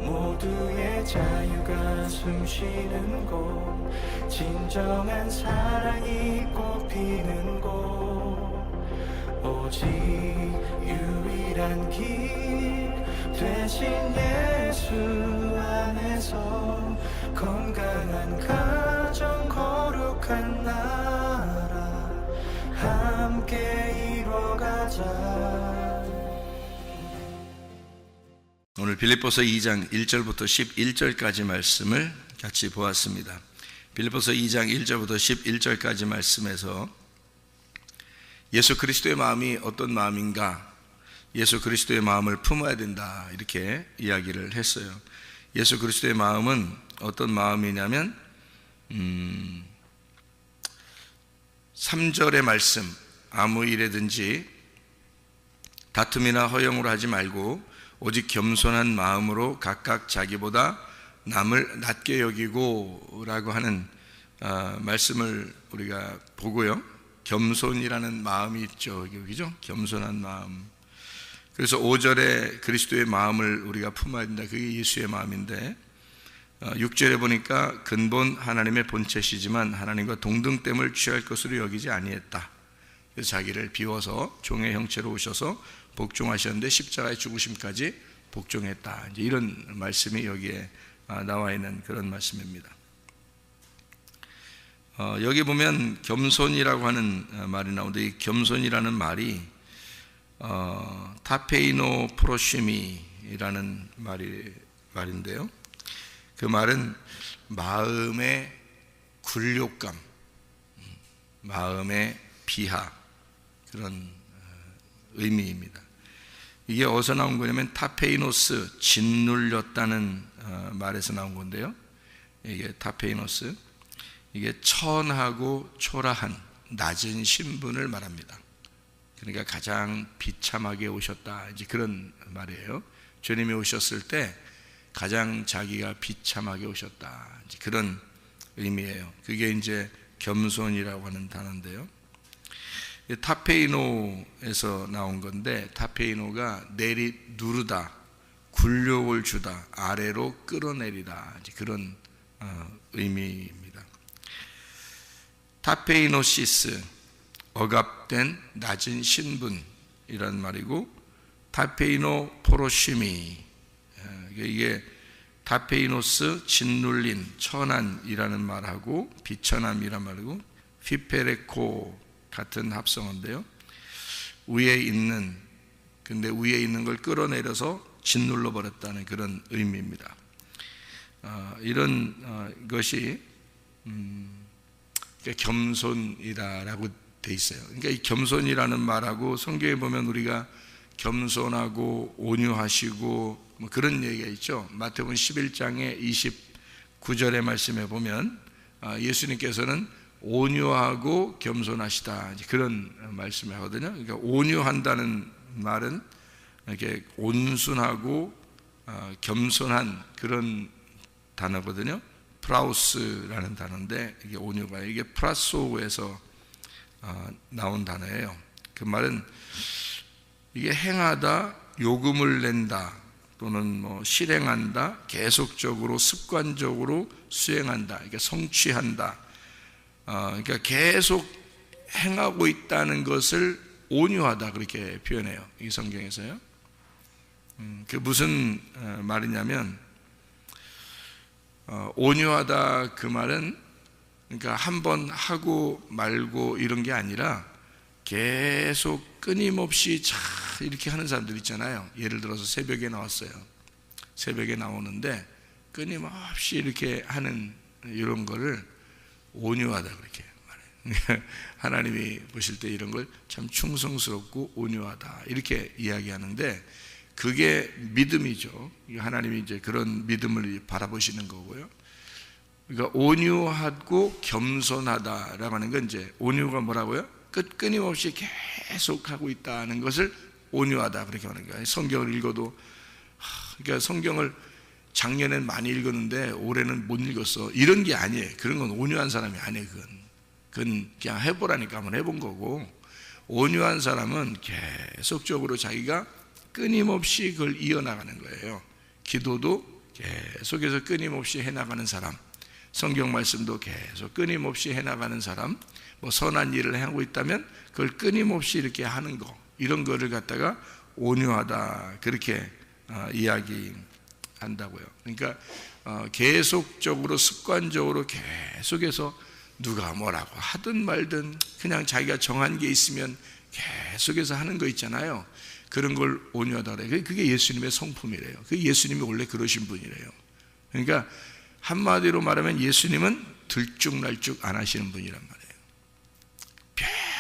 모두의 자유가 숨쉬는 곳, 진정한 사랑이 꽃피는 곳, 오직 유일한 길 되신 예수 안에서 건강한 가정, 거룩한 나라 함께 이뤄가자. 오늘 빌립보서 2장 1절부터 11절까지 말씀을 같이 보았습니다. 빌립보서 2장 1절부터 11절까지 말씀에서 예수 그리스도의 마음이 어떤 마음인가, 예수 그리스도의 마음을 품어야 된다, 이렇게 이야기를 했어요. 예수 그리스도의 마음은 어떤 마음이냐면 3절의 말씀, 아무 일에든지 다툼이나 허영으로 하지 말고 오직 겸손한 마음으로 각각 자기보다 남을 낮게 여기고 라고 하는 말씀을 우리가 보고요. 겸손이라는 마음이 있죠. 여기죠? 겸손한 마음. 그래서 5절에 그리스도의 마음을 우리가 품어야 된다. 그게 예수의 마음인데 6절에 보니까 근본 하나님의 본체시지만 하나님과 동등됨을 취할 것으로 여기지 아니했다. 그래서 자기를 비워서 종의 형체로 오셔서 복종하셨는데 십자가의 죽으심까지 복종했다. 이제 이런 말씀이 여기에 나와 있는 그런 말씀입니다. 여기 보면 겸손이라고 하는 말이 나오는데 이 겸손이라는 말이 타페이노 프로시미라는 말인데요. 그 말은 마음의 굴욕감, 마음의 비하, 그런 의미입니다. 이게 어디서 나온 거냐면 타페이노스, 짓눌렸다는 말에서 나온 건데요. 이게 타페이노스, 이게 천하고 초라한 낮은 신분을 말합니다. 그러니까 가장 비참하게 오셨다, 이제 그런 말이에요. 주님이 오셨을 때 가장 자기가 비참하게 오셨다, 이제 그런 의미예요. 그게 이제 겸손이라고 하는 단어인데요. 타페이노에서 나온 건데, 타페이노가 누르다, 굴욕을 주다, 아래로 끌어내리다, 이제 그런 의미입니다. 타페이노시스, 억압된 낮은 신분이란 말이고, 타페이노 포로시미, 이게 타페이노스, 짓눌린, 천한이라는 말하고 비천함이란 말이고, 피페레코 같은 합성어인데요. 위에 있는 걸 끌어내려서 짓눌러 버렸다는 그런 의미입니다. 이런 것이 겸손이다라고 돼 있어요. 그러니까 이 겸손이라는 말하고 성경에 보면 우리가 겸손하고 온유하시고 뭐 그런 얘기가 있죠. 마태복음 11장의 29절의 말씀에 보면 예수님께서는 온유하고 겸손하시다, 그런 말씀을 하거든요. 그러니까 온유한다는 말은 이렇게 온순하고 겸손한 그런 단어거든요. 프라우스라는 단어인데 이게 온유가, 이게 프라소에서 나온 단어예요. 그 말은 이게 행하다, 요금을 낸다, 또는 뭐 실행한다, 계속적으로 습관적으로 수행한다, 그러니까 성취한다. 그러니까 계속 행하고 있다는 것을 온유하다, 그렇게 표현해요, 이 성경에서요. 그 무슨 말이냐면 온유하다, 그 말은 그러니까 한번 하고 말고 이런 게 아니라 계속 끊임없이 이렇게 하는 사람들 있잖아요. 예를 들어서 새벽에 나왔어요. 새벽에 나오는데 끊임없이 이렇게 하는 이런 거를 온유하다, 그렇게 말해요. 하나님이 보실 때 이런 걸 참 충성스럽고 온유하다, 이렇게 이야기하는데 그게 믿음이죠. 하나님이 이제 그런 믿음을 바라보시는 거고요. 그러니까 온유하고 겸손하다라고 하는 건 이제 온유가 뭐라고요? 끊임없이 계속 하고 있다는 것을 온유하다, 그렇게 하는 거예요. 성경을 읽어도, 그러니까 성경을 작년엔 많이 읽었는데 올해는 못 읽었어, 이런 게 아니에요. 그런 건 온유한 사람이 아니에요. 그건 그냥 해보라니까 한번 해본 거고, 온유한 사람은 계속적으로 자기가 끊임없이 그걸 이어나가는 거예요. 기도도 계속해서 끊임없이 해나가는 사람, 성경 말씀도 계속 끊임없이 해나가는 사람, 뭐 선한 일을 하고 있다면 그걸 끊임없이 이렇게 하는 거, 이런 거를 갖다가 온유하다, 그렇게 이야기한다고요. 그러니까 계속적으로 습관적으로 계속해서 누가 뭐라고 하든 말든 그냥 자기가 정한 게 있으면 계속해서 하는 거 있잖아요. 그런 걸 온유하다 그래요. 그게 예수님의 성품이래요. 그게 예수님이 원래 그러신 분이래요. 그러니까 한마디로 말하면 예수님은 들쭉날쭉 안 하시는 분이란 말이에요.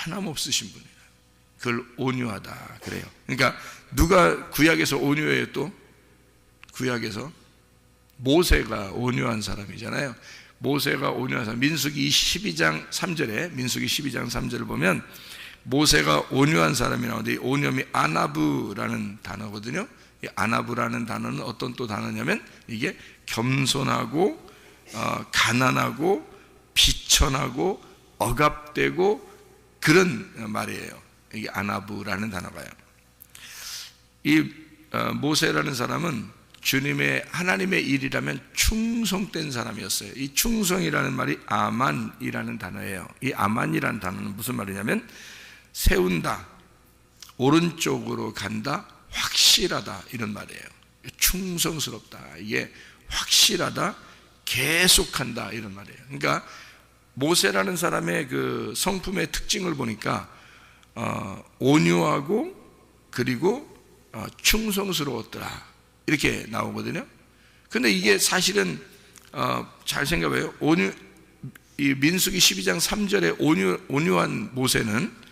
변함없으신 분이에요. 그걸 온유하다 그래요. 그러니까 누가 구약에서 온유해요? 또 구약에서 모세가 온유한 사람이잖아요. 모세가 온유한 사람. 민수기 12장 3절에 민수기 12장 3절을 보면 모세가 온유한 사람이 나오는데, 이 온유함이 아나브라는 단어거든요. 이 아나브라는 단어는 어떤 또 단어냐면 이게 겸손하고 가난하고 비천하고 억압되고 그런 말이에요. 이게 아나브라는 단어가요. 이 모세라는 사람은 주님의 하나님의 일이라면 충성된 사람이었어요. 이 충성이라는 말이 아만이라는 단어예요. 이 아만이라는 단어는 무슨 말이냐면 세운다, 오른쪽으로 간다, 확실하다, 이런 말이에요. 충성스럽다, 이게 확실하다, 계속한다, 이런 말이에요. 그러니까 모세라는 사람의 그 성품의 특징을 보니까 온유하고 그리고 충성스러웠더라, 이렇게 나오거든요. 근데 이게 사실은 잘 생각해요. 이 민수기 12장 3절에 온유한 모세는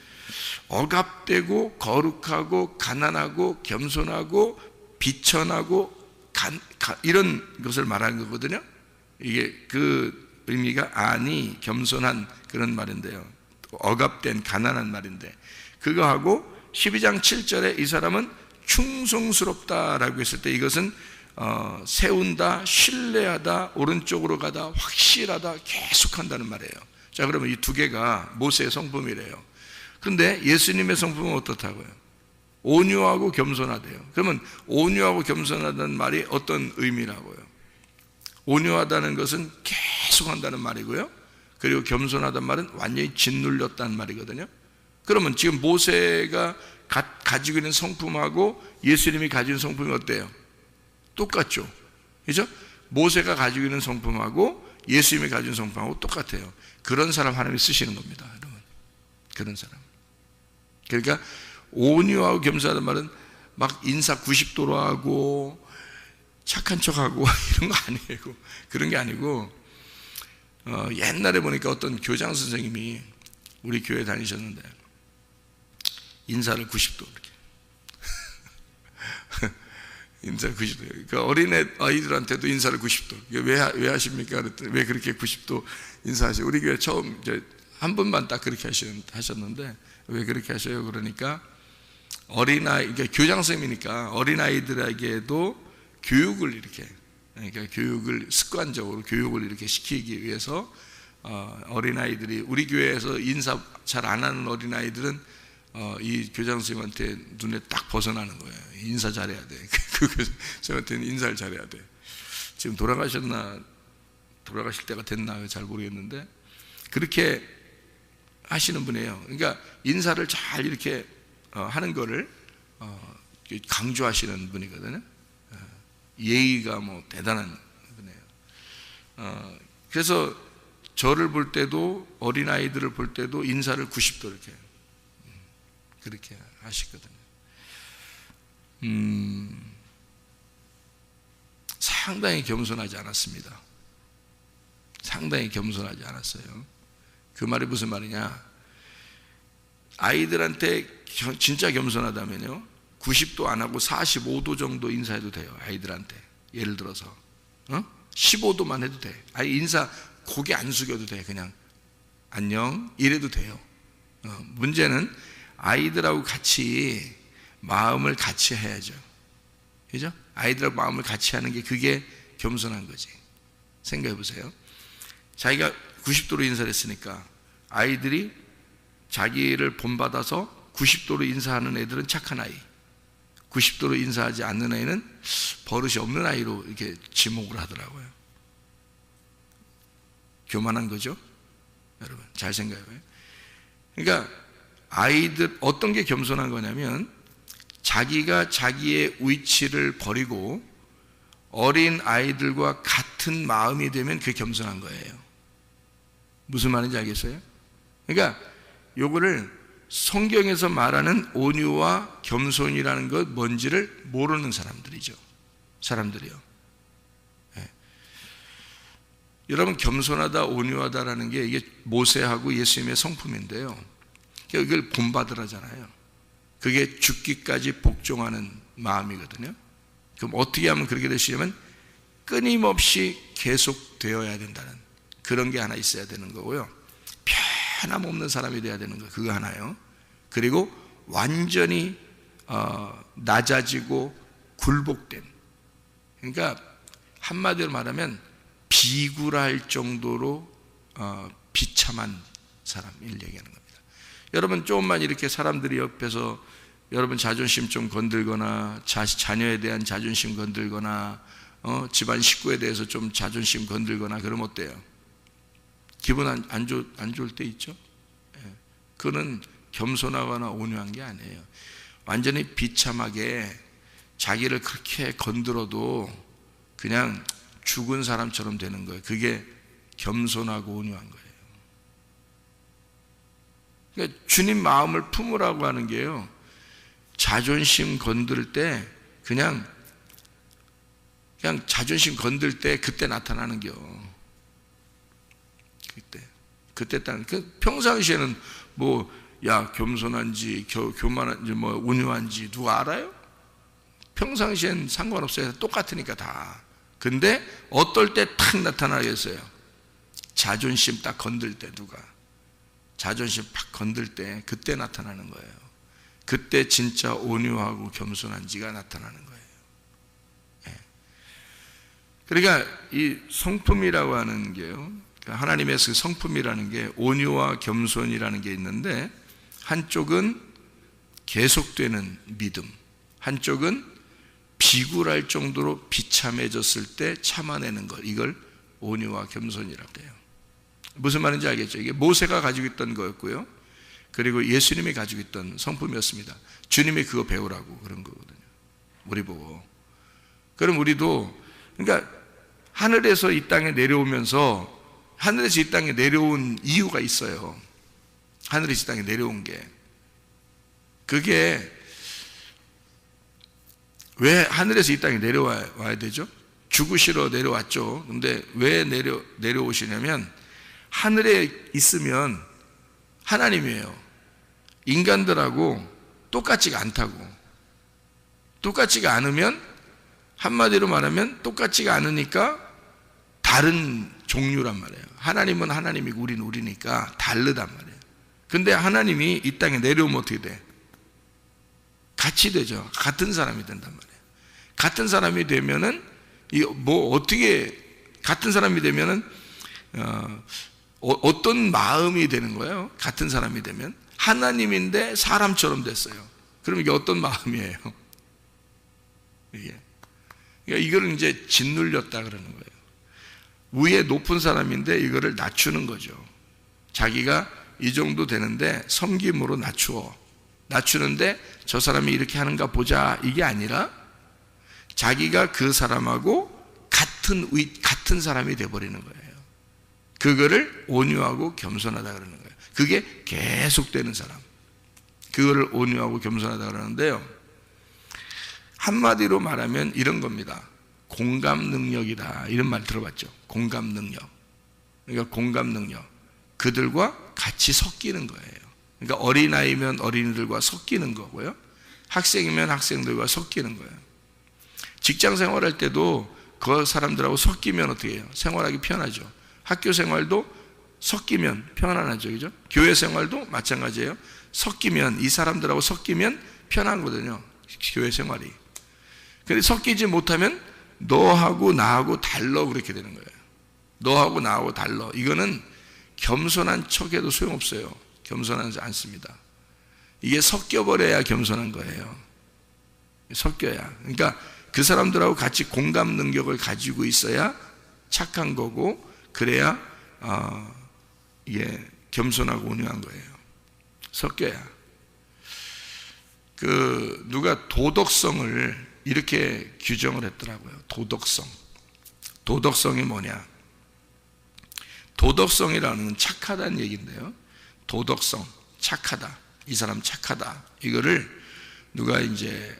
억압되고 거룩하고 가난하고 겸손하고 비천하고 이런 것을 말하는 거거든요. 이게 그 의미가 아니, 겸손한 그런 말인데요. 억압된 가난한 말인데, 그거하고 12장 7절에 이 사람은 충성스럽다라고 했을 때 이것은 세운다, 신뢰하다, 오른쪽으로 가다, 확실하다, 계속한다는 말이에요. 자, 그러면 이 두 개가 모세의 성품이래요. 그런데 예수님의 성품은 어떻다고요? 온유하고 겸손하대요. 그러면 온유하고 겸손하다는 말이 어떤 의미라고요? 온유하다는 것은 계속한다는 말이고요, 그리고 겸손하다는 말은 완전히 짓눌렸다는 말이거든요. 그러면 지금 모세가 가지고 있는 성품하고 예수님이 가지고 있는 성품이 어때요? 똑같죠, 그죠? 모세가 가지고 있는 성품하고 예수님이 가지고 있는 성품하고 똑같아요. 그런 사람 하나님이 쓰시는 겁니다, 여러분. 그런 사람. 그러니까 온유하고 겸손하다는 말은 막 인사 90도로 하고 착한 척하고 이런 거 아니에요. 그런 게 아니고, 옛날에 보니까 어떤 교장 선생님이 우리 교회 다니셨는데 인사를 90도 이렇게 인사를 90도. 그러니까 어린애 아이들한테도 인사를 90도. 왜 하십니까? 그랬더니 왜 그렇게 90도 인사하세요? 우리 교회 처음 이제 한 분만 딱 그렇게 하셨는데 왜 그렇게 하셔요? 그러니까 어린아이, 그러니까 교장 선생님이니까 어린아이들에게도 교육을 이렇게, 그러니까 교육을 습관적으로 교육을 이렇게 시키기 위해서 어린아이들이, 우리 교회에서 인사 잘 안 하는 어린아이들은 이 교장 선생님한테 눈에 딱 벗어나는 거예요. 인사 잘해야 돼. 그 교장 선생님한테는 인사를 잘해야 돼. 지금 돌아가실 때가 됐나 잘 모르겠는데 그렇게 하시는 분이에요. 그러니까 인사를 잘 이렇게 하는 거를 강조하시는 분이거든요. 예의가 뭐 대단한 분이에요. 그래서 저를 볼 때도 어린아이들을 볼 때도 인사를 90도 이렇게 그렇게 하시거든요. 상당히 겸손하지 않았습니다. 상당히 겸손하지 않았어요. 그 말이 무슨 말이냐? 아이들한테 진짜 겸손하다면요 90도 안 하고 45도 정도 인사해도 돼요. 아이들한테 예를 들어서 15도만 해도 돼. 아이 인사 고개 안 숙여도 돼. 그냥 안녕 이래도 돼요. 문제는 아이들하고 같이 마음을 같이 해야죠. 그죠? 아이들하고 마음을 같이 하는 게 그게 겸손한 거지. 생각해 보세요. 자기가 90도로 인사를 했으니까 아이들이 자기를 본받아서 90도로 인사하는 애들은 착한 아이, 90도로 인사하지 않는 아이는 버릇이 없는 아이로 이렇게 지목을 하더라고요. 교만한 거죠. 여러분 잘 생각해봐요. 그러니까 아이들 어떤 게 겸손한 거냐면 자기가 자기의 위치를 버리고 어린 아이들과 같은 마음이 되면 그게 겸손한 거예요. 무슨 말인지 알겠어요? 그러니까 요거를 성경에서 말하는 온유와 겸손이라는 것 뭔지를 모르는 사람들이죠. 사람들이요. 네. 여러분 겸손하다 온유하다라는 게 이게 모세하고 예수님의 성품인데요. 이걸 본받으라잖아요. 그게 죽기까지 복종하는 마음이거든요. 그럼 어떻게 하면 그렇게 되시냐면 끊임없이 계속되어야 된다는 그런 게 하나 있어야 되는 거고요. 변함없는 사람이 돼야 되는 거 그거 하나요. 그리고 완전히 낮아지고 굴복된, 그러니까 한마디로 말하면 비굴할 정도로 비참한 사람을 얘기하는 겁니다. 여러분 조금만 이렇게 사람들이 옆에서 여러분 자존심 좀 건들거나 자녀에 대한 자존심 건들거나 집안 식구에 대해서 좀 자존심 건들거나 그러면 어때요? 기분 안 좋을 때 있죠? 그거는 겸손하거나 온유한 게 아니에요. 완전히 비참하게 자기를 그렇게 건드려도 그냥 죽은 사람처럼 되는 거예요. 그게 겸손하고 온유한 거예요. 그러니까 주님 마음을 품으라고 하는 게요, 자존심 건들 때 그냥 자존심 건들 때 그때 나타나는 겨. 그때 딱 평상시에는 겸손한지 교만한지 온유한지 누가 알아요? 평상시엔 상관없어요. 똑같으니까 다. 근데 어떨 때 탁 나타나겠어요? 자존심 딱 건들 때 누가 자존심 팍 건들 때 그때 나타나는 거예요. 그때 진짜 온유하고 겸손한지가 나타나는 거예요. 그러니까 이 성품이라고 하는 게요, 하나님의 그 성품이라는 게 온유와 겸손이라는 게 있는데, 한쪽은 계속되는 믿음, 한쪽은 비굴할 정도로 비참해졌을 때 참아내는 것, 이걸 온유와 겸손이라고 해요. 무슨 말인지 알겠죠? 이게 모세가 가지고 있던 거였고요, 그리고 예수님이 가지고 있던 성품이었습니다. 주님이 그거 배우라고 그런 거거든요, 우리 보고. 그럼 우리도, 그러니까 하늘에서 이 땅에 내려오면서, 하늘에서 이 땅에 내려온 이유가 있어요. 하늘에서 이 땅에 내려온 게, 그게 왜 하늘에서 이 땅에 내려와야 되죠? 죽으시러 내려왔죠. 근데 왜 내려오시냐면, 하늘에 있으면 하나님이에요. 인간들하고 똑같지가 않다고. 똑같지가 않으면, 한마디로 말하면 똑같지가 않으니까 다른 종류란 말이에요. 하나님은 하나님이고 우리는 우리니까 다르단 말이에요. 근데 하나님이 이 땅에 내려오면 어떻게 돼? 같이 되죠. 같은 사람이 된단 말이에요. 같은 사람이 되면은 같은 사람이 되면은 어떤 마음이 되는 거예요? 같은 사람이 되면 하나님인데 사람처럼 됐어요. 그럼 이게 어떤 마음이에요? 그러니까 이거를 이제 짓눌렸다 그러는 거예요. 위에 높은 사람인데 이거를 낮추는 거죠. 자기가 이 정도 되는데 섬김으로 낮추는데 저 사람이 이렇게 하는가 보자, 이게 아니라 자기가 그 사람하고 같은 사람이 돼버리는 거예요. 그거를 온유하고 겸손하다 그러는 거예요. 그게 계속되는 사람, 그거를 온유하고 겸손하다 그러는데요, 한마디로 말하면 이런 겁니다. 공감 능력이다, 이런 말 들어봤죠? 공감 능력. 그러니까 공감 능력, 그들과 같이 섞이는 거예요. 그러니까 어린아이면 어린이들과 섞이는 거고요, 학생이면 학생들과 섞이는 거예요. 직장 생활할 때도 그 사람들하고 섞이면 어떻게 해요? 생활하기 편하죠. 학교 생활도 섞이면 편안하죠, 그죠? 교회 생활도 마찬가지예요. 섞이면, 이 사람들하고 섞이면 편하거든요, 교회 생활이. 근데 섞이지 못하면 너하고 나하고 달러, 그렇게 되는 거예요. 너하고 나하고 달러. 이거는 겸손한 척해도 소용없어요. 겸손하지 않습니다. 이게 섞여버려야 겸손한 거예요. 섞여야. 그러니까 그 사람들하고 같이 공감 능력을 가지고 있어야 착한 거고, 그래야 이게 겸손하고 온유한 거예요. 섞여야. 누가 도덕성을 이렇게 규정을 했더라고요. 도덕성이 뭐냐? 도덕성이라는 건 착하다는 얘기인데요. 도덕성, 착하다. 이 사람 착하다. 이거를 누가 이제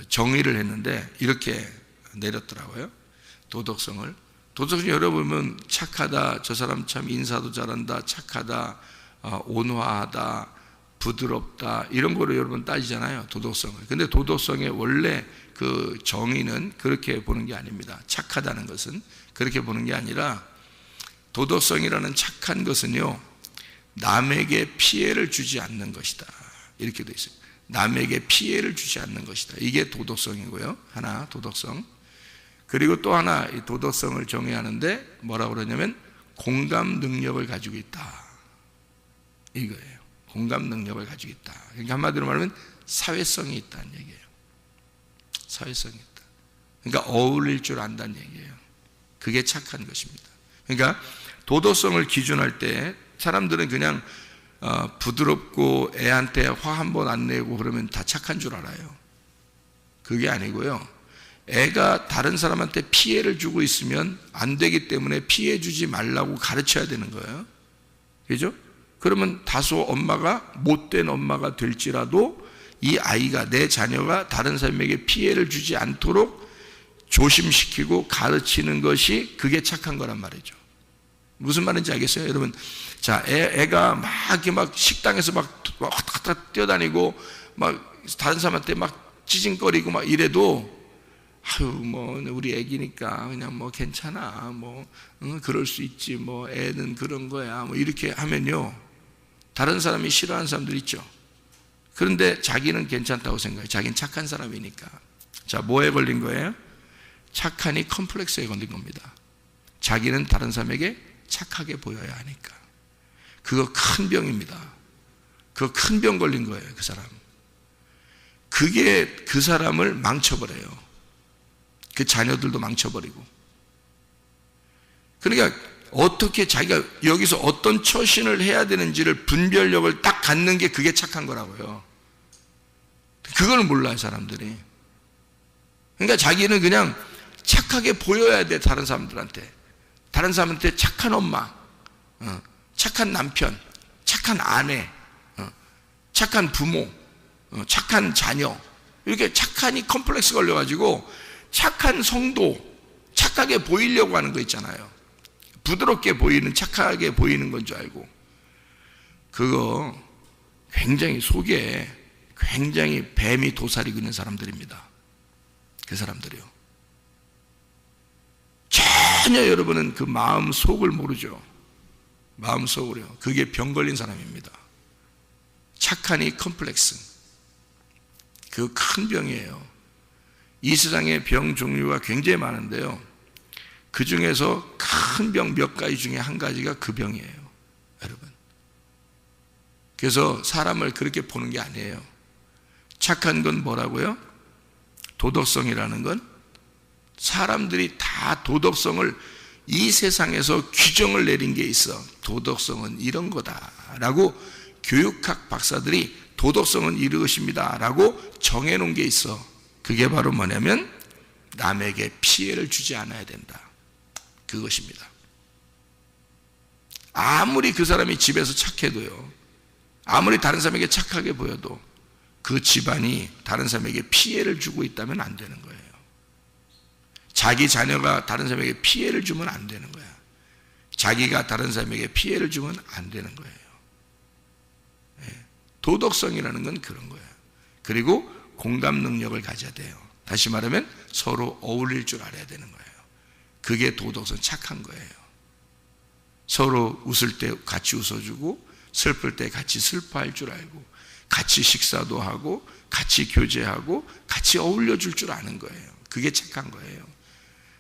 정의를 했는데 이렇게 내렸더라고요. 도덕성을 열어보면 착하다, 저 사람 참 인사도 잘한다, 착하다, 온화하다, 부드럽다, 이런 거로 여러분 따지잖아요, 도덕성을. 근데 도덕성의 원래 그 정의는 그렇게 보는 게 아닙니다. 착하다는 것은 그렇게 보는 게 아니라, 도덕성이라는 착한 것은요, 남에게 피해를 주지 않는 것이다, 이렇게 되어 있어요. 남에게 피해를 주지 않는 것이다. 이게 도덕성이고요. 하나, 도덕성. 그리고 또 하나, 이 도덕성을 정의하는데 뭐라고 그러냐면 공감 능력을 가지고 있다, 이거예요. 공감 능력을 가지고 있다. 그러니까 한마디로 말하면 사회성이 있다는 얘기예요. 사회성이 있다. 그러니까 어울릴 줄 안다는 얘기예요. 그게 착한 것입니다. 그러니까 도덕성을 기준할 때 사람들은 그냥 부드럽고 애한테 화 한 번 안 내고 그러면 다 착한 줄 알아요. 그게 아니고요. 애가 다른 사람한테 피해를 주고 있으면 안 되기 때문에 피해 주지 말라고 가르쳐야 되는 거예요. 그죠? 그러면 다소 엄마가 못된 엄마가 될지라도 이 아이가, 내 자녀가 다른 사람에게 피해를 주지 않도록 조심시키고 가르치는 것이, 그게 착한 거란 말이죠. 무슨 말인지 알겠어요? 여러분, 자, 애가 막 이렇게 막 식당에서 막 왔다 갔다 뛰어다니고 막 다른 사람한테 막 찌징거리고 막 이래도, 아유, 뭐 우리 애기니까 그냥 뭐 괜찮아, 뭐 그럴 수 있지, 뭐 애는 그런 거야, 뭐 이렇게 하면요, 다른 사람이 싫어하는 사람들 있죠. 그런데 자기는 괜찮다고 생각해요. 자기는 착한 사람이니까. 자, 뭐에 걸린 거예요? 착하니 컴플렉스에 걸린 겁니다. 자기는 다른 사람에게 착하게 보여야 하니까. 그거 큰 병입니다. 그거 큰 병 걸린 거예요, 그 사람. 그게 그 사람을 망쳐버려요. 그 자녀들도 망쳐버리고. 그러니까 어떻게 자기가 여기서 어떤 처신을 해야 되는지를 분별력을 딱 갖는 게, 그게 착한 거라고요. 그걸 몰라요, 사람들이. 그러니까 자기는 그냥 착하게 보여야 돼, 다른 사람들한테. 다른 사람한테 착한 엄마, 착한 남편, 착한 아내, 착한 부모, 착한 자녀, 이렇게 착하니 컴플렉스 걸려가지고 착한 성도, 착하게 보이려고 하는 거 있잖아요. 부드럽게 보이는, 착하게 보이는 건 줄 알고. 그거 굉장히 속에 굉장히 뱀이 도사리고 있는 사람들입니다. 그 사람들이요. 전혀 여러분은 그 마음 속을 모르죠. 마음 속으로요. 그게 병 걸린 사람입니다. 착하니 컴플렉스. 그 큰 병이에요. 이 세상에 병 종류가 굉장히 많은데요, 그 중에서 큰 병 몇 가지 중에 한 가지가 그 병이에요, 여러분. 그래서 사람을 그렇게 보는 게 아니에요. 착한 건 뭐라고요? 도덕성이라는 건 사람들이 다 도덕성을, 이 세상에서 규정을 내린 게 있어. 도덕성은 이런 거다라고 교육학 박사들이 도덕성은 이것입니다 라고 정해놓은 게 있어. 그게 바로 뭐냐면 남에게 피해를 주지 않아야 된다, 그것입니다. 아무리 그 사람이 집에서 착해도요, 아무리 다른 사람에게 착하게 보여도 그 집안이 다른 사람에게 피해를 주고 있다면 안 되는 거예요. 자기 자녀가 다른 사람에게 피해를 주면 안 되는 거야. 자기가 다른 사람에게 피해를 주면 안 되는 거예요. 도덕성이라는 건 그런 거예요. 그리고 공감 능력을 가져야 돼요. 다시 말하면 서로 어울릴 줄 알아야 되는 거예요. 그게 도덕성, 착한 거예요. 서로 웃을 때 같이 웃어주고, 슬플 때 같이 슬퍼할 줄 알고, 같이 식사도 하고, 같이 교제하고, 같이 어울려줄 줄 아는 거예요. 그게 착한 거예요.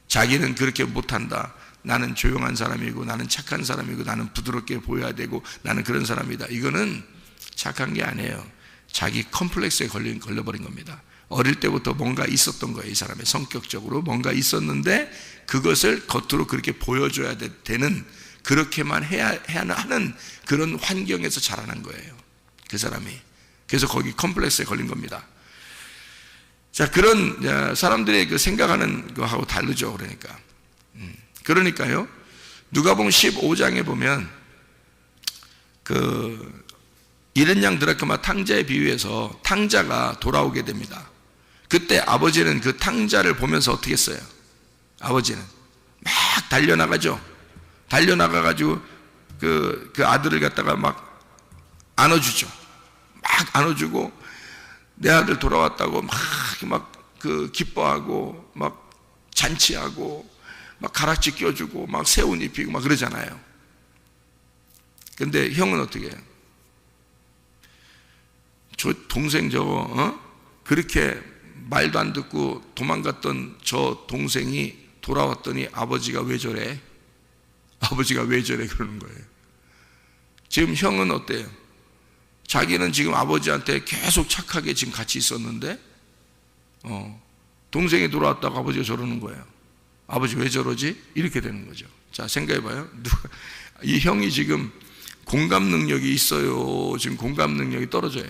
자기는 그렇게 못한다, 나는 조용한 사람이고, 나는 착한 사람이고, 나는 부드럽게 보여야 되고, 나는 그런 사람이다, 이거는 착한 게 아니에요. 자기 컴플렉스에 걸려버린 겁니다. 어릴 때부터 뭔가 있었던 거예요. 이 사람의 성격적으로 뭔가 있었는데 그것을 겉으로 그렇게 보여줘야 되는, 그렇게만 해야 하는 그런 환경에서 자라난 거예요, 그 사람이. 그래서 거기 컴플렉스에 걸린 겁니다. 자, 그런 사람들의 그 생각하는 거하고 다르죠. 그러니까요, 누가복음 15장에 보면 그 잃은 양 드라크마 탕자에 비유해서 탕자가 돌아오게 됩니다. 그때 아버지는 그 탕자를 보면서 어떻게 했어요? 아버지는 막 달려나가죠. 달려나가가지고 그 아들을 갖다가 막 안아주죠. 막 안아주고 내 아들 돌아왔다고 막 그 기뻐하고 막 잔치하고 막 가락지 껴주고 막 새옷 입히고 막 그러잖아요. 근데 형은 어떻게 해요? 저 동생 저거 그렇게 말도 안 듣고 도망갔던 저 동생이 돌아왔더니 아버지가 왜 저래? 아버지가 왜 저래? 그러는 거예요. 지금 형은 어때요? 자기는 지금 아버지한테 계속 착하게 지금 같이 있었는데 동생이 돌아왔다고 아버지가 저러는 거예요. 아버지 왜 저러지? 이렇게 되는 거죠. 자, 생각해봐요. 이 형이 지금 공감 능력이 있어요? 지금 공감 능력이 떨어져요?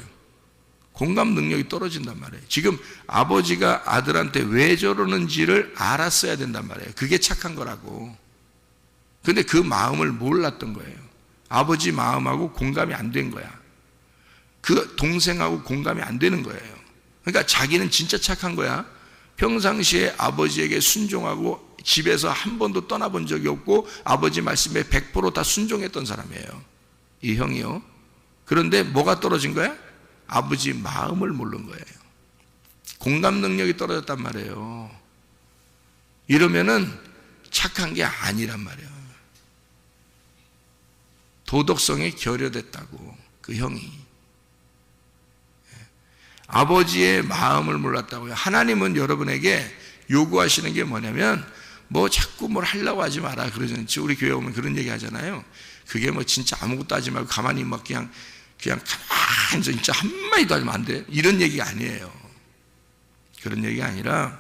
공감 능력이 떨어진단 말이에요. 지금 아버지가 아들한테 왜 저러는지를 알았어야 된단 말이에요. 그게 착한 거라고. 근데 그 마음을 몰랐던 거예요. 아버지 마음하고 공감이 안 된 거야. 그 동생하고 공감이 안 되는 거예요. 그러니까 자기는 진짜 착한 거야. 평상시에 아버지에게 순종하고 집에서 한 번도 떠나본 적이 없고 아버지 말씀에 100% 다 순종했던 사람이에요, 이 형이요. 그런데 뭐가 떨어진 거야? 아버지 마음을 모르는 거예요. 공감 능력이 떨어졌단 말이에요. 이러면은 착한 게 아니란 말이에요. 도덕성이 결여됐다고, 그 형이. 아버지의 마음을 몰랐다고요. 하나님은 여러분에게 요구하시는 게 뭐냐면, 뭐 자꾸 뭘 하려고 하지 마라 그러잖아요. 우리 교회 오면 그런 얘기 하잖아요. 그게 뭐 진짜 아무것도 하지 말고 가만히 막 그냥 가만히 진짜 한마디도 하면 안 돼, 이런 얘기가 아니에요. 그런 얘기가 아니라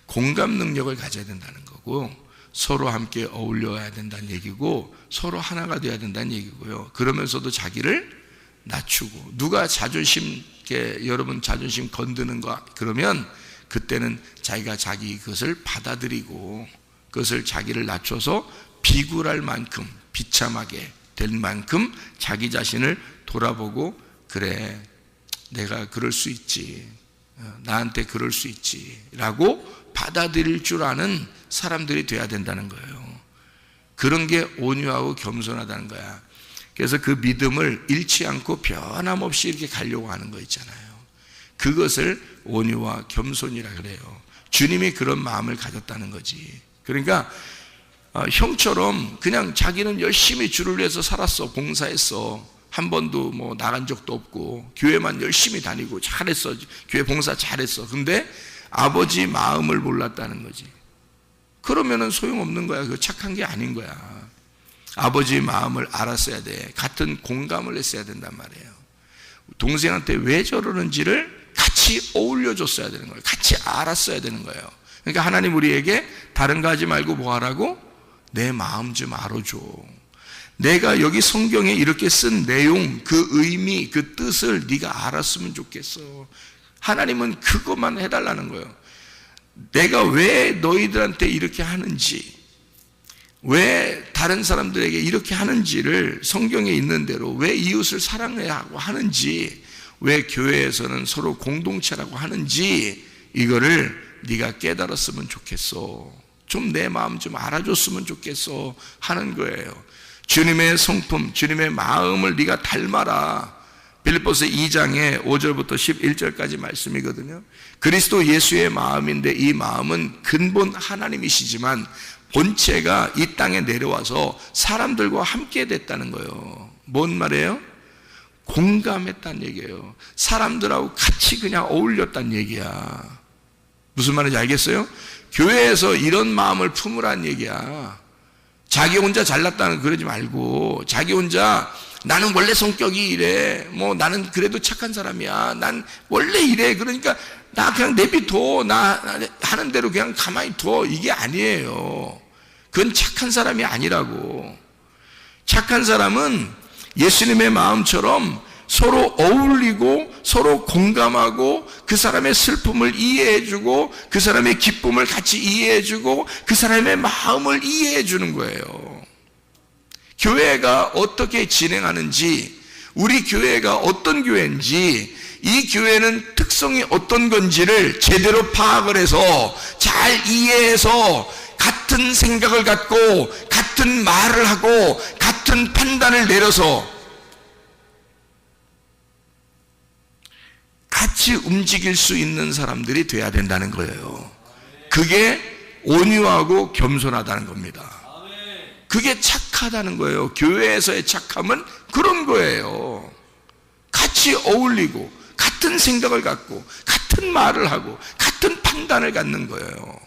공감 능력을 가져야 된다는 거고, 서로 함께 어울려야 된다는 얘기고, 서로 하나가 돼야 된다는 얘기고요. 그러면서도 자기를 낮추고, 누가 여러분 자존심 건드는 거 그러면 그때는 자기가 자기 그것을 받아들이고 그것을 자기를 낮춰서 비굴할 만큼, 비참하게 될 만큼 자기 자신을 돌아보고, 그래 내가 그럴 수 있지, 나한테 그럴 수 있지 라고 받아들일 줄 아는 사람들이 돼야 된다는 거예요. 그런 게 온유하고 겸손하다는 거야. 그래서 그 믿음을 잃지 않고 변함없이 이렇게 가려고 하는 거 있잖아요. 그것을 온유와 겸손이라 그래요. 주님이 그런 마음을 가졌다는 거지. 그러니까 형처럼 그냥 자기는 열심히 주를 위해서 살았어, 봉사했어, 한 번도 뭐 나간 적도 없고 교회만 열심히 다니고 잘했어, 교회 봉사 잘했어. 근데 아버지 마음을 몰랐다는 거지. 그러면은 소용없는 거야. 그거 착한 게 아닌 거야. 아버지 마음을 알았어야 돼. 같은 공감을 했어야 된단 말이에요. 동생한테 왜 저러는지를 같이 어울려줬어야 되는 거예요. 같이 알았어야 되는 거예요. 그러니까 하나님 우리에게 다른 거 하지 말고 뭐 하라고? 내 마음 좀 알아줘. 내가 여기 성경에 이렇게 쓴 내용, 그 의미, 그 뜻을 네가 알았으면 좋겠어. 하나님은 그것만 해달라는 거예요. 내가 왜 너희들한테 이렇게 하는지, 왜 다른 사람들에게 이렇게 하는지를 성경에 있는 대로, 왜 이웃을 사랑해야 하고 하는지, 왜 교회에서는 서로 공동체라고 하는지, 이거를 네가 깨달았으면 좋겠어. 좀 내 마음 좀 알아줬으면 좋겠어 하는 거예요. 주님의 성품, 주님의 마음을 네가 닮아라. 빌립보서 2장에 5절부터 11절까지 말씀이거든요. 그리스도 예수의 마음인데, 이 마음은 근본 하나님이시지만 본체가 이 땅에 내려와서 사람들과 함께 됐다는 거예요. 뭔 말이에요? 공감했다는 얘기예요. 사람들하고 같이 그냥 어울렸다는 얘기야. 무슨 말인지 알겠어요? 교회에서 이런 마음을 품으라는 얘기야. 자기 혼자 잘났다는 그러지 말고, 자기 혼자 나는 원래 성격이 이래. 뭐 나는 그래도 착한 사람이야. 난 원래 이래. 그러니까 나 그냥 내비둬. 나 하는 대로 그냥 가만히 둬. 이게 아니에요. 그건 착한 사람이 아니라고. 착한 사람은 예수님의 마음처럼 서로 어울리고 서로 공감하고 그 사람의 슬픔을 이해해주고 그 사람의 기쁨을 같이 이해해주고 그 사람의 마음을 이해해주는 거예요. 교회가 어떻게 진행하는지, 우리 교회가 어떤 교회인지, 이 교회는 특성이 어떤 건지를 제대로 파악을 해서 잘 이해해서 같은 생각을 갖고 같은 말을 하고 같은 판단을 내려서 같이 움직일 수 있는 사람들이 돼야 된다는 거예요. 그게 온유하고 겸손하다는 겁니다. 그게 착하다는 거예요. 교회에서의 착함은 그런 거예요. 같이 어울리고 같은 생각을 갖고 같은 말을 하고 같은 판단을 갖는 거예요.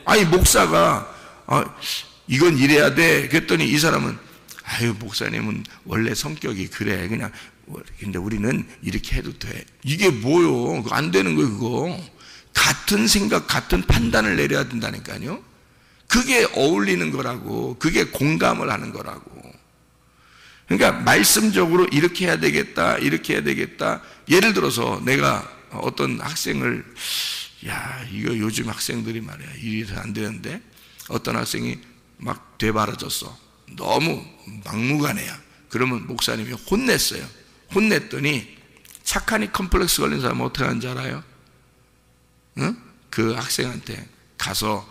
아니 목사가 이건 이래야 돼 그랬더니 이 사람은 아유 목사님은 원래 성격이 그래 그냥 근데 우리는 이렇게 해도 돼. 이게 뭐요? 안 되는 거예요 그거. 같은 생각 같은 판단을 내려야 된다니까요. 그게 어울리는 거라고. 그게 공감을 하는 거라고. 그러니까 말씀적으로 이렇게 해야 되겠다 이렇게 해야 되겠다. 예를 들어서 내가 어떤 학생을 야 이거 요즘 학생들이 말이야 이래서 안 되는데 어떤 학생이 막 되바라졌어. 너무 막무가내야. 그러면 목사님이 혼냈어요. 혼냈더니 착하니 컴플렉스 걸린 사람은 어떻게 하는지 알아요? 응? 그 학생한테 가서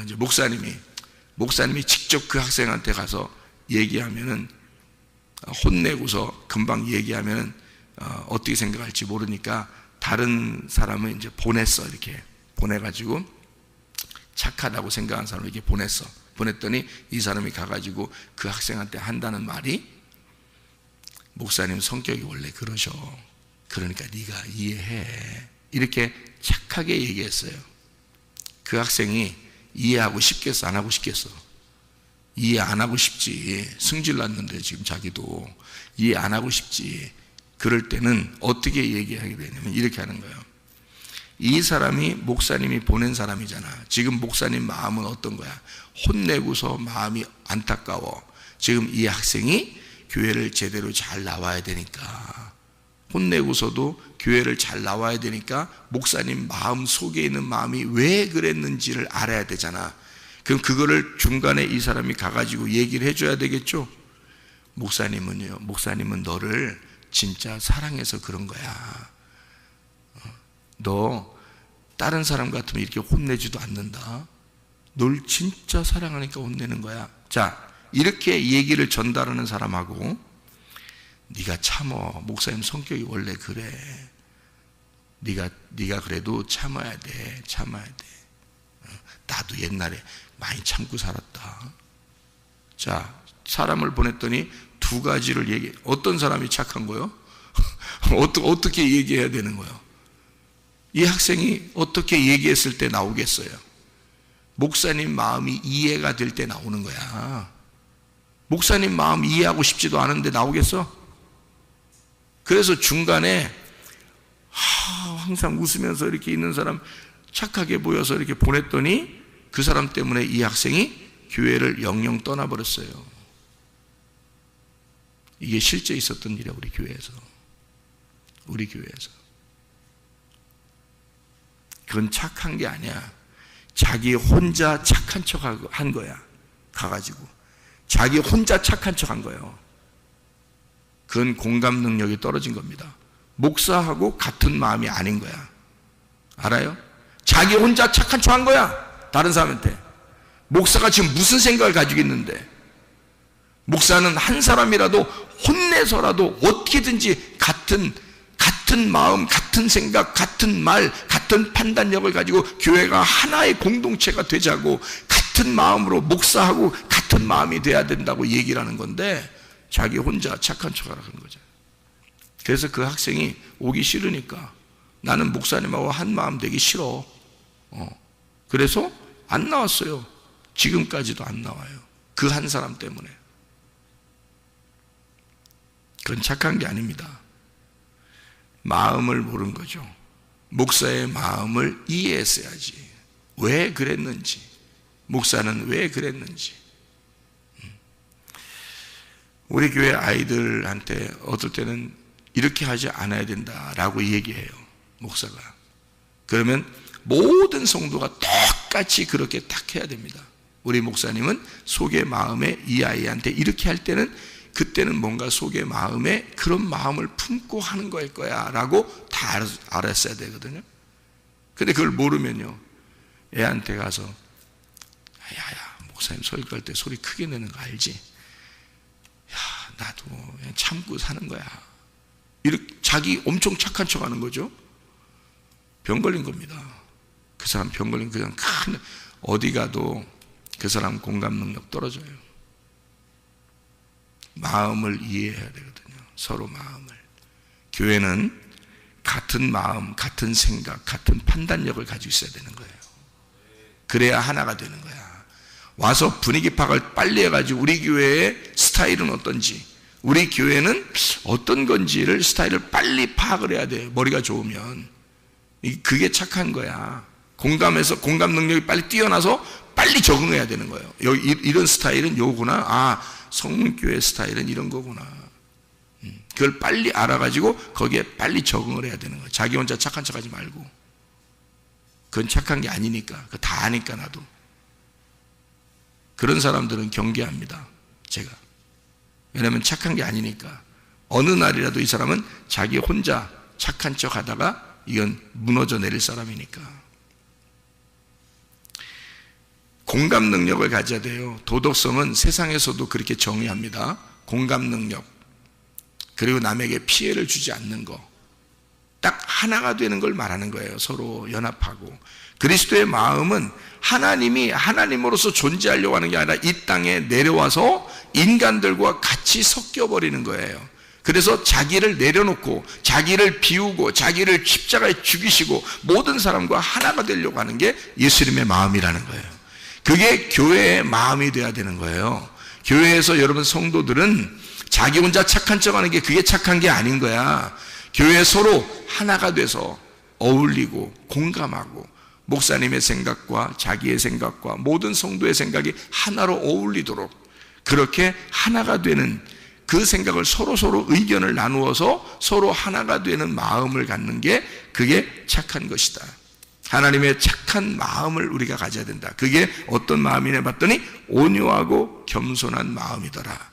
이제 목사님이 직접 그 학생한테 가서 얘기하면은 혼내고서 금방 얘기하면은 어떻게 생각할지 모르니까 다른 사람을 이제 보냈어. 이렇게 보내가지고 착하다고 생각한 사람을 이렇게 보냈어. 보냈더니 이 사람이 가가지고 그 학생한테 한다는 말이 목사님 성격이 원래 그러셔. 그러니까 네가 이해해. 이렇게 착하게 얘기했어요. 그 학생이 이해하고 싶겠어? 안 하고 싶겠어? 이해 안 하고 싶지. 승질 났는데 지금 자기도 이해 안 하고 싶지. 그럴 때는 어떻게 얘기하게 되냐면 이렇게 하는 거예요. 이 사람이 목사님이 보낸 사람이잖아. 지금 목사님 마음은 어떤 거야? 혼내고서 마음이 안타까워. 지금 이 학생이 교회를 제대로 잘 나와야 되니까, 혼내고서도 교회를 잘 나와야 되니까 목사님 마음 속에 있는 마음이 왜 그랬는지를 알아야 되잖아. 그럼 그거를 중간에 이 사람이 가가지고 얘기를 해줘야 되겠죠. 목사님은 너를 진짜 사랑해서 그런 거야. 너 다른 사람 같으면 이렇게 혼내지도 않는다. 널 진짜 사랑하니까 혼내는 거야. 자, 이렇게 얘기를 전달하는 사람하고 네가 참어. 목사님 성격이 원래 그래. 네가 그래도 참아야 돼. 나도 옛날에 많이 참고 살았다. 자, 사람을 보냈더니 두 가지를 얘기해. 어떤 사람이 착한 거요? 어떻게 얘기해야 되는 거요? 이 학생이 어떻게 얘기했을 때 나오겠어요? 목사님 마음이 이해가 될 때 나오는 거야. 목사님 마음 이해하고 싶지도 않은데 나오겠어? 그래서 중간에 항상 웃으면서 이렇게 있는 사람 착하게 보여서 이렇게 보냈더니 그 사람 때문에 이 학생이 교회를 영영 떠나버렸어요. 이게 실제 있었던 일이야. 우리 교회에서. 그건 착한 게 아니야. 자기 혼자 착한 척 한 거야. 가가지고 자기 혼자 착한 척 한 거예요. 그건 공감 능력이 떨어진 겁니다. 목사하고 같은 마음이 아닌 거야. 알아요? 자기 혼자 착한 척 한 거야. 다른 사람한테. 목사가 지금 무슨 생각을 가지고 있는데, 목사는 한 사람이라도 혼내서라도 어떻게든지 같은 마음, 같은 생각, 같은 말, 같은 판단력을 가지고 교회가 하나의 공동체가 되자고 같은 마음으로 목사하고 같은 마음이 돼야 된다고 얘기를 하는 건데 자기 혼자 착한 척을 하는 거죠. 그래서 그 학생이 오기 싫으니까 나는 목사님하고 한 마음 되기 싫어. 그래서 안 나왔어요. 지금까지도 안 나와요. 그 한 사람 때문에. 그건 착한 게 아닙니다. 마음을 모른 거죠. 목사의 마음을 이해했어야지. 왜 그랬는지, 목사는 왜 그랬는지. 우리 교회 아이들한테 어떨 때는 이렇게 하지 않아야 된다라고 얘기해요, 목사가. 그러면 모든 성도가 똑같이 그렇게 딱 해야 됩니다. 우리 목사님은 속의 마음에 이 아이한테 이렇게 할 때는 그때는 뭔가 속의 마음에 그런 마음을 품고 하는 거일 거야 라고 다 알았어야 되거든요. 근데 그걸 모르면요, 애한테 가서 야야 목사님 설교할 때 소리 크게 내는 거 알지? 야 나도 그냥 참고 사는 거야. 이렇게 자기 엄청 착한 척 하는 거죠. 병 걸린 겁니다. 그 사람 병 걸린 그냥 큰 어디 가도 그 사람 공감 능력 떨어져요. 마음을 이해해야 되거든요. 서로 마음을. 교회는 같은 마음, 같은 생각, 같은 판단력을 가지고 있어야 되는 거예요. 그래야 하나가 되는 거야. 와서 분위기 파악을 빨리 해가지고 우리 교회의 스타일은 어떤지, 우리 교회는 어떤 건지를 스타일을 빨리 파악을 해야 돼요. 머리가 좋으면. 그게 착한 거야. 공감해서 공감 능력이 빨리 뛰어나서 빨리 적응해야 되는 거예요. 여기 이런 스타일은 요구나. 아, 성문교회 스타일은 이런 거구나. 그걸 빨리 알아가지고 거기에 빨리 적응을 해야 되는 거예요. 자기 혼자 착한 척하지 말고. 그건 착한 게 아니니까. 그거 다 아니까 나도. 그런 사람들은 경계합니다. 제가. 왜냐하면 착한 게 아니니까. 어느 날이라도 이 사람은 자기 혼자 착한 척 하다가 이건 무너져 내릴 사람이니까. 공감 능력을 가져야 돼요. 도덕성은 세상에서도 그렇게 정의합니다. 공감 능력, 그리고 남에게 피해를 주지 않는 거, 딱 하나가 되는 걸 말하는 거예요. 서로 연합하고. 그리스도의 마음은 하나님이 하나님으로서 존재하려고 하는 게 아니라 이 땅에 내려와서 인간들과 같이 섞여버리는 거예요. 그래서 자기를 내려놓고 자기를 비우고 자기를 십자가에 죽이시고 모든 사람과 하나가 되려고 하는 게 예수님의 마음이라는 거예요. 그게 교회의 마음이 돼야 되는 거예요. 교회에서 여러분 성도들은 자기 혼자 착한 척하는 게 그게 착한 게 아닌 거야. 교회 서로 하나가 돼서 어울리고 공감하고 목사님의 생각과 자기의 생각과 모든 성도의 생각이 하나로 어울리도록 그렇게 하나가 되는 그 생각을 서로 의견을 나누어서 서로 하나가 되는 마음을 갖는 게 그게 착한 것이다. 하나님의 착한 마음을 우리가 가져야 된다. 그게 어떤 마음이냐 봤더니 온유하고 겸손한 마음이더라.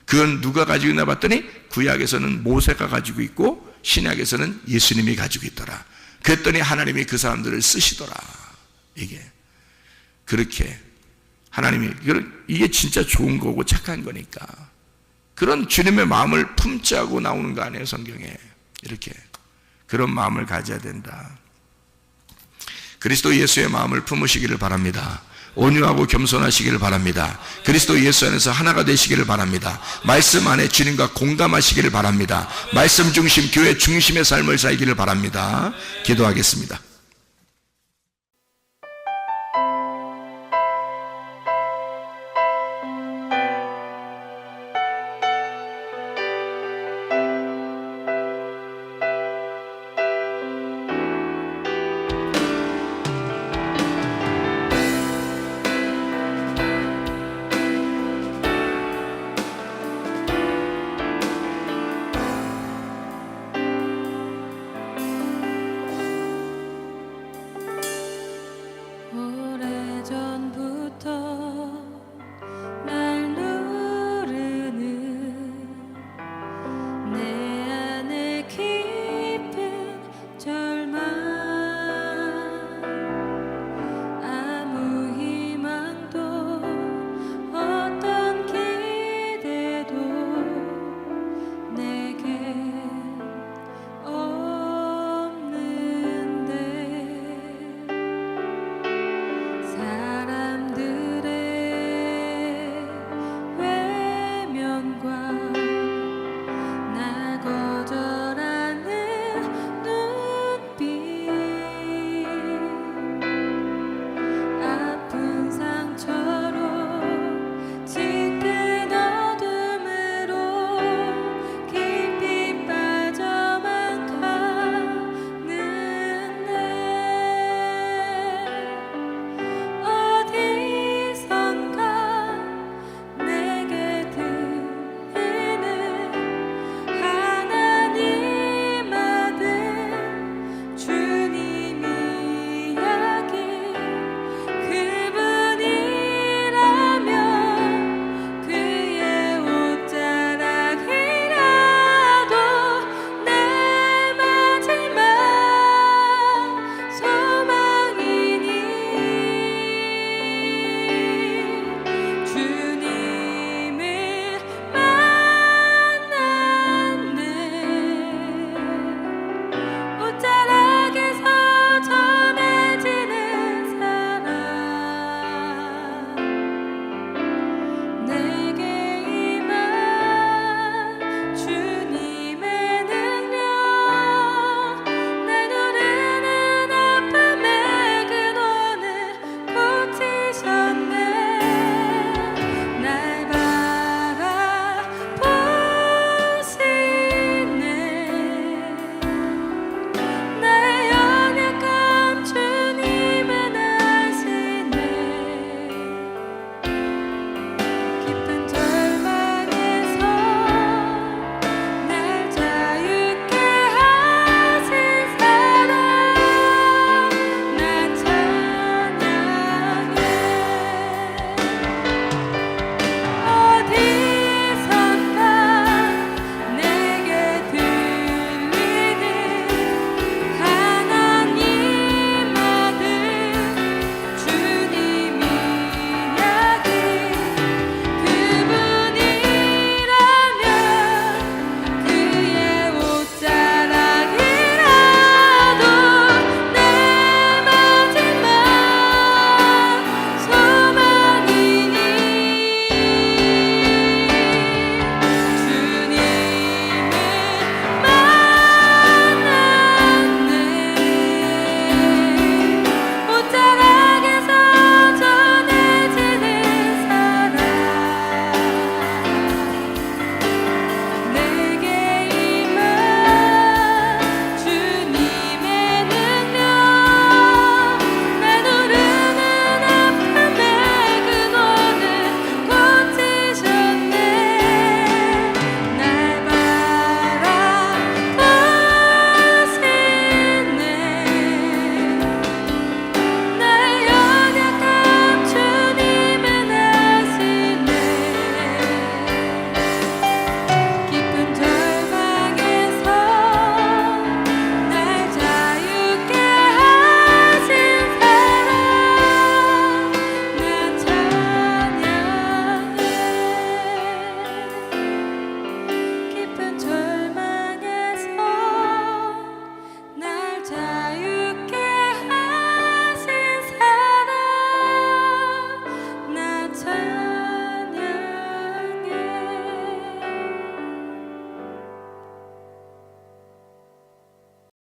그건 누가 가지고 있나 봤더니 구약에서는 모세가 가지고 있고 신약에서는 예수님이 가지고 있더라. 그랬더니 하나님이 그 사람들을 쓰시더라. 이게 그렇게 하나님이 이게 진짜 좋은 거고 착한 거니까 그런 주님의 마음을 품자고 나오는 거 아니에요, 성경에. 이렇게 그런 마음을 가져야 된다. 그리스도 예수의 마음을 품으시기를 바랍니다. 온유하고 겸손하시기를 바랍니다. 그리스도 예수 안에서 하나가 되시기를 바랍니다. 말씀 안에 주님과 공감하시기를 바랍니다. 말씀 중심, 교회 중심의 삶을 살기를 바랍니다. 기도하겠습니다.